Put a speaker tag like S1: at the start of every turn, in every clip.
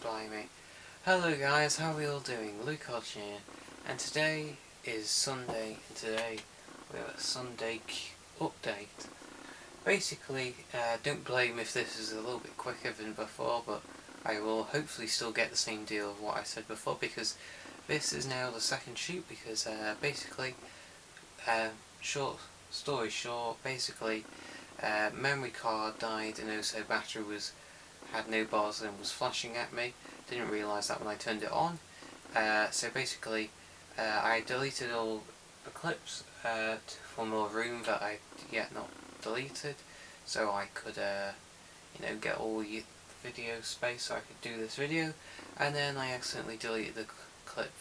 S1: Blimey. Hello guys, how are we all doing? Luke Hodge here, and today is Sunday, and today we have a Sunday update. Basically, don't blame if this is a little bit quicker than before, but I will hopefully still get the same deal of what I said before, because this is now the second shoot, because short story short, memory card died and also battery had no bars and was flashing at me. Didn't realise that when I turned it on. So basically, I deleted all the clips from the room that I yet not deleted, so I could get all the video space so I could do this video, and then I accidentally deleted the clip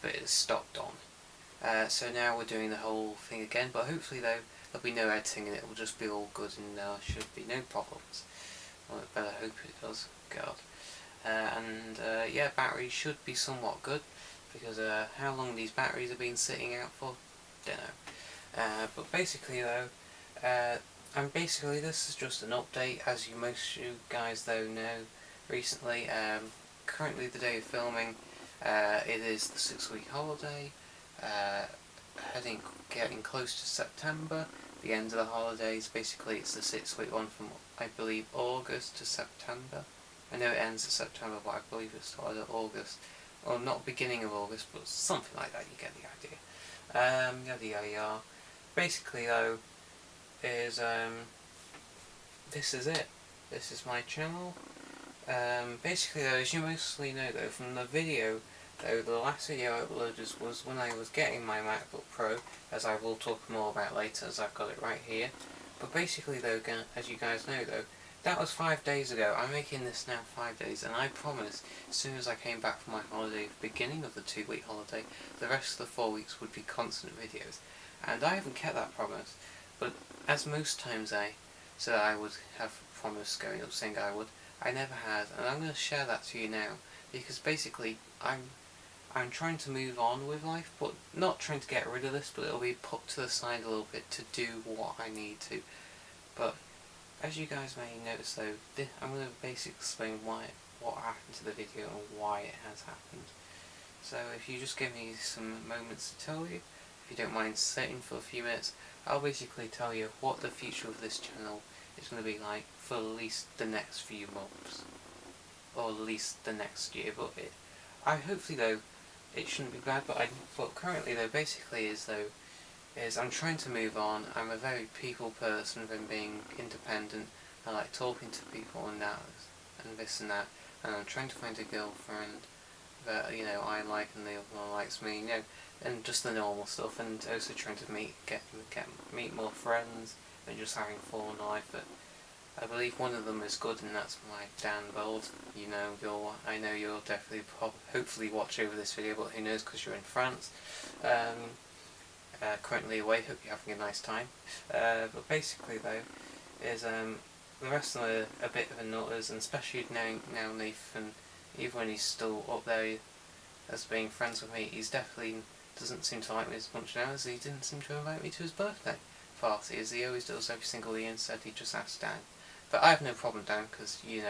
S1: that it stopped on. So now we're doing the whole thing again, but hopefully though there'll be no editing and it will just be all good and there should be no problems. Well, I better hope it does, God. Yeah, battery should be somewhat good, because how long these batteries have been sitting out for, don't know. But basically though, this is just an update, as most you guys though know recently. Currently the day of filming, it is the 6-week holiday, getting close to September, the end of the holidays. Basically it's the 6-week one from, I believe, August to September. I know it ends at September, but I believe it started at August. Or not beginning of August, but something like that, you get the idea. Yada yada yada. Basically though, this is it. This is my channel. Basically though, as you mostly know though, from the video, though, the last video I uploaded was when I was getting my MacBook Pro, as I will talk more about later, as I've got it right here. But basically though, as you guys know though, that was 5 days ago. I'm making this now 5 days, and I promised as soon as I came back from my holiday, the beginning of the 2-week holiday, the rest of the 4 weeks would be constant videos. And I haven't kept that promise, but as most times I said I would have promised going up saying I would, I never had, and I'm going to share that to you now, because basically I'm trying to move on with life, but not trying to get rid of this, but it'll be put to the side a little bit to do what I need to. But as you guys may notice though, I'm going to basically explain what happened to the video and why it has happened. So if you just give me some moments to tell you, if you don't mind sitting for a few minutes, I'll basically tell you what the future of this channel is going to be like for at least the next few months, or at least the next year. But hopefully though, it shouldn't be bad. But currently though, basically is I'm trying to move on. I'm a very people person than being independent. I like talking to people and that, and this and that, and I'm trying to find a girlfriend that I like and the other one likes me, and just the normal stuff, and also trying to meet more friends and just having fun in life. But I believe one of them is good, and that's my Dan Bold. I know you'll definitely hopefully watch over this video, but who knows, because you're in France. Currently away, hope you're having a nice time. But basically though, is the rest of them are a bit of a nutters, and especially now Nathan, even when he's still up there as being friends with me, he's definitely doesn't seem to like me as much now, as he didn't seem to invite me to his birthday party, as he always does every single year, and said he just asked Dan. But I have no problem, Dan, because he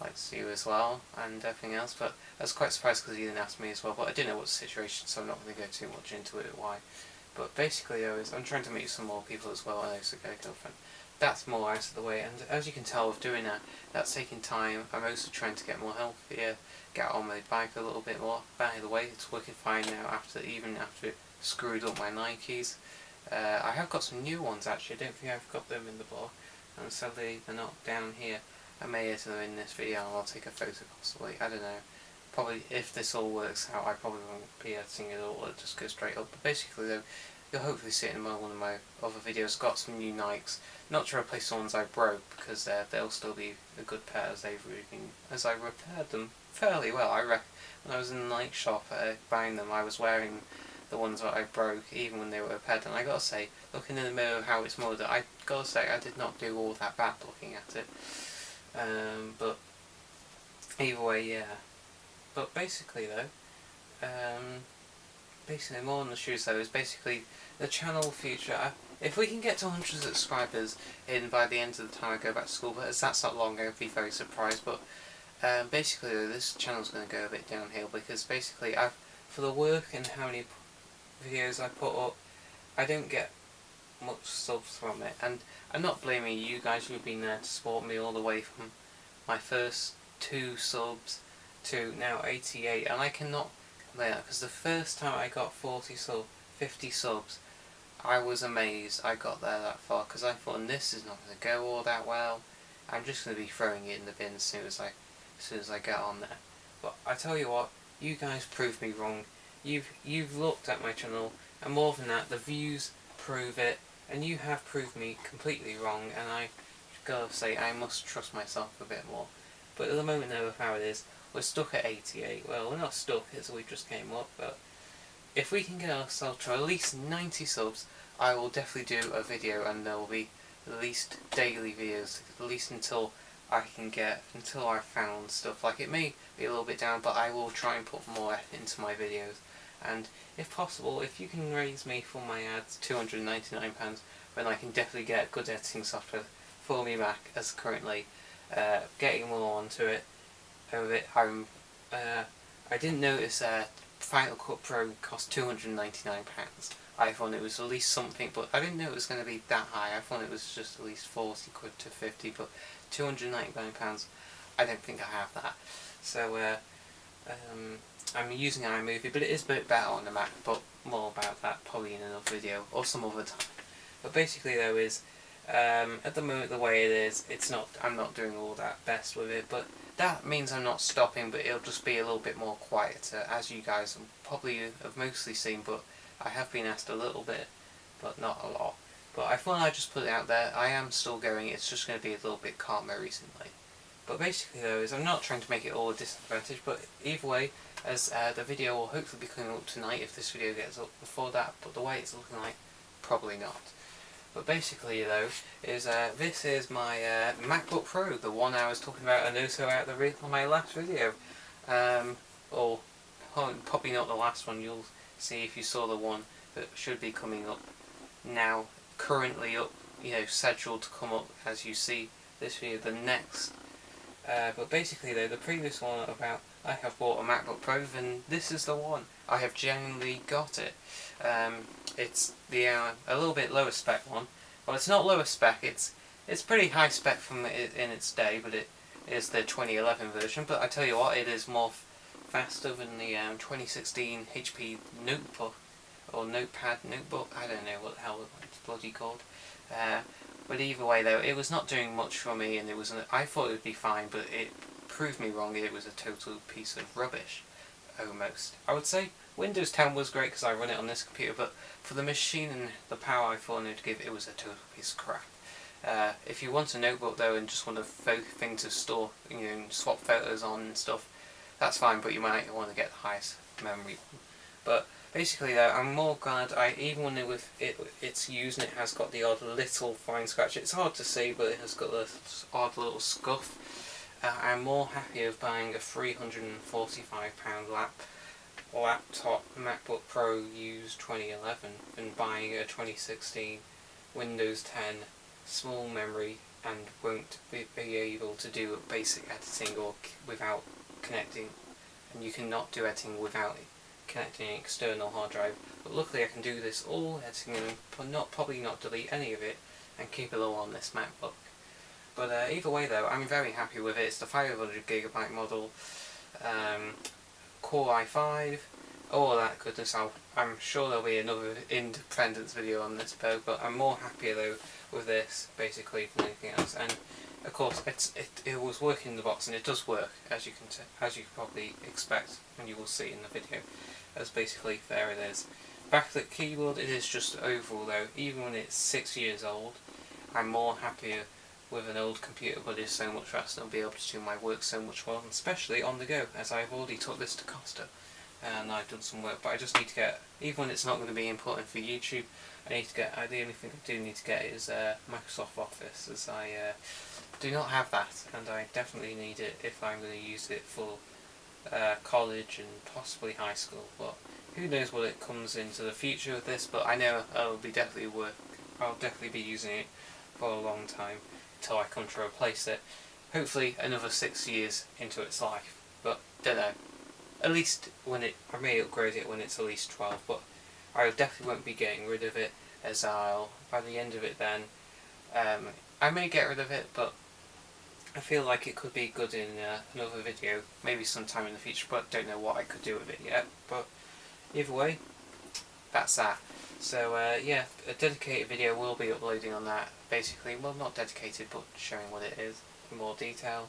S1: likes you as well and everything else. But I was quite surprised because he didn't ask me as well, but I didn't know what the situation, so I'm not going to go too much into it why. But basically I'm trying to meet some more people as well, and also get a girlfriend. That's more out of the way, and as you can tell with doing that, that's taking time. I'm also trying to get more healthier, get on my bike a little bit more. By the way, it's working fine now, even after it screwed up my Nikes. I have got some new ones actually. I don't think I've got them in the blog, and sadly they're not down here. I may edit them in this video, and I'll take a photo possibly, I don't know. Probably, if this all works out, I probably won't be editing it all, it'll just go straight up. But basically though, you'll hopefully see it in one of my other videos. Got some new Nikes, not to replace the ones I broke, because they'll still be a good pair, as I repaired them fairly well. When I was in the Nike shop buying them, I was wearing the ones that I broke, even when they were repaired, and I gotta say, looking in the mirror how it's molded, I gotta say I did not do all that bad looking at it. But either way, yeah. But basically though, more on the shoes though, is basically the channel future. If we can get to 100 subscribers by the end of the time I go back to school, but as that's not long, I'd be very surprised. But Basically this channel's going to go a bit downhill because basically for the work and how many videos I put up, I don't get much subs from it, and I'm not blaming you guys who've been there to support me all the way from my first 2 subs to now 88, and I cannot complain that because the first time I got 50 subs, I was amazed I got there that far, because I thought this is not going to go all that well. I'm just going to be throwing it in the bin as soon as I get on there. But I tell you what, you guys proved me wrong. You've looked at my channel, and more than that, the views prove it, and you have proved me completely wrong, and I gotta say I must trust myself a bit more. But at the moment though, with how it is, we're stuck at 88. Well, we're not stuck, it's we just came up, but if we can get ourselves to at least 90 subs, I will definitely do a video, and there will be at least daily videos, at least until I've found stuff. Like, it may be a little bit down, but I will try and put more effort into my videos. And if possible, if you can raise me for my ads £299, then I can definitely get good editing software for me back, as currently getting more onto it. I didn't notice Final Cut Pro cost £299. I thought it was at least something, but I didn't know it was going to be that high. I thought it was just at least 40 quid to 50, but £299, I don't think I have that. So I'm using iMovie, but it is a bit better on the Mac, but more about that probably in another video or some other time. But basically though is, at the moment the way it is, I'm not doing all that best with it, but that means I'm not stopping, but it'll just be a little bit more quieter, as you guys probably have mostly seen, but I have been asked a little bit, but not a lot. But I thought I'd just put it out there. I am still going, it's just going to be a little bit calmer recently. But basically though is, I'm not trying to make it all a disadvantage, but either way, as the video will hopefully be coming up tonight if this video gets up before that, but the way it's looking like, probably not. But basically though, is this is my MacBook Pro, the one I was talking about, and also out on my last video. Or probably not the last one, you'll see if you saw the one that should be coming up now, currently up, scheduled to come up as you see this video, the next. But basically though, the previous one about I have bought a MacBook Pro, and this is the one. I have genuinely got it. It's the a little bit lower spec one. Well, it's not lower spec, it's pretty high spec from in its day, but it is the 2011 version. But I tell you what, it is more faster than the 2016 HP notebook, or notepad notebook, I don't know what the hell it's bloody called. But either way though, it was not doing much for me, and I thought it would be fine, but it proved me wrong. It was a total piece of rubbish, almost. I would say Windows 10 was great because I run it on this computer, but for the machine and the power I thought it would give, it was a total piece of crap. If you want a notebook though, and just want a thing to store, swap photos on and stuff, that's fine, but you might want to get the highest memory one. But basically though, I'm more glad even when it's used and it has got the odd little fine scratch. It's hard to see, but it has got this odd little scuff. I'm more happy of buying a £345 laptop MacBook Pro used 2011 than buying a 2016 Windows 10 small memory and won't be able to do basic editing or without connecting, and you cannot do editing without connecting an external hard drive. But luckily I can do this all editing and probably not delete any of it and keep it all on this MacBook. But either way though, I'm very happy with it. It's the 500GB model, Core i5, all that goodness. I'm sure there'll be another independence video on this though, but I'm more happier though with this basically than anything else. And of course it was working in the box, and it does work, as you can probably expect, and you will see in the video. As basically there it is. Backlit keyboard, it is just oval though. Even when it's 6 years old, I'm more happier with an old computer, but it's so much faster and I'll be able to do my work so much well, especially on the go, as I've already took this to Costa and I've done some work. But I just need to get, even when it's not going to be important for YouTube, the only thing I do need to get is Microsoft Office, as I do not have that, and I definitely need it if I'm going to use it for college and possibly high school. But who knows what it comes into the future with this, but I know I'll definitely be using it for a long time until I come to replace it. hopefully another 6 years into its life, but don't know. At least when I may upgrade it when it's at least 12, but I definitely won't be getting rid of it, as by the end of it then, I may get rid of it, but I feel like it could be good in another video, maybe sometime in the future, but don't know what I could do with it yet. But either way, that's that. So yeah, a dedicated video will be uploading on that, basically. Well, not dedicated, but showing what it is in more detail.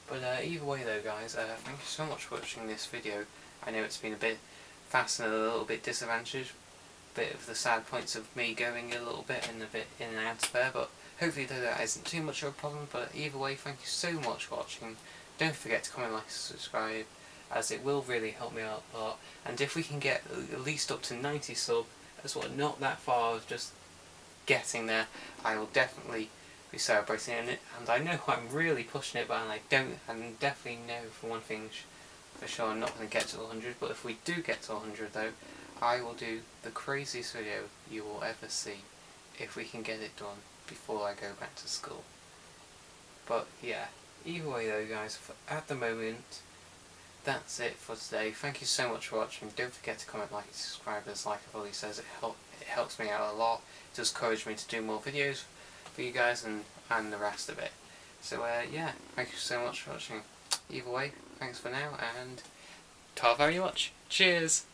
S1: But either way though, guys, thank you so much for watching this video. I know it's been a bit fast and a little bit disadvantaged, bit of the sad points of me going a little bit and a bit in and out there, but hopefully though that isn't too much of a problem. But either way, thank you so much for watching. Don't forget to comment, like, subscribe, as it will really help me out a lot. And if we can get at least up to 90 sub, as well, not that far of just getting there, I will definitely be celebrating it. And I know I'm really pushing it, but I definitely know for one thing for sure I'm not going to get to 100. But if we do get to 100 though, I will do the craziest video you will ever see, if we can get it done before I go back to school. But yeah, either way though, guys, at the moment, that's it for today. Thank you so much for watching. Don't forget to comment, like, and subscribe, as like I've already said, it helps me out a lot. It does encourage me to do more videos for you guys and the rest of it. So yeah, thank you so much for watching. Either way, thanks for now, and ta very much. Cheers!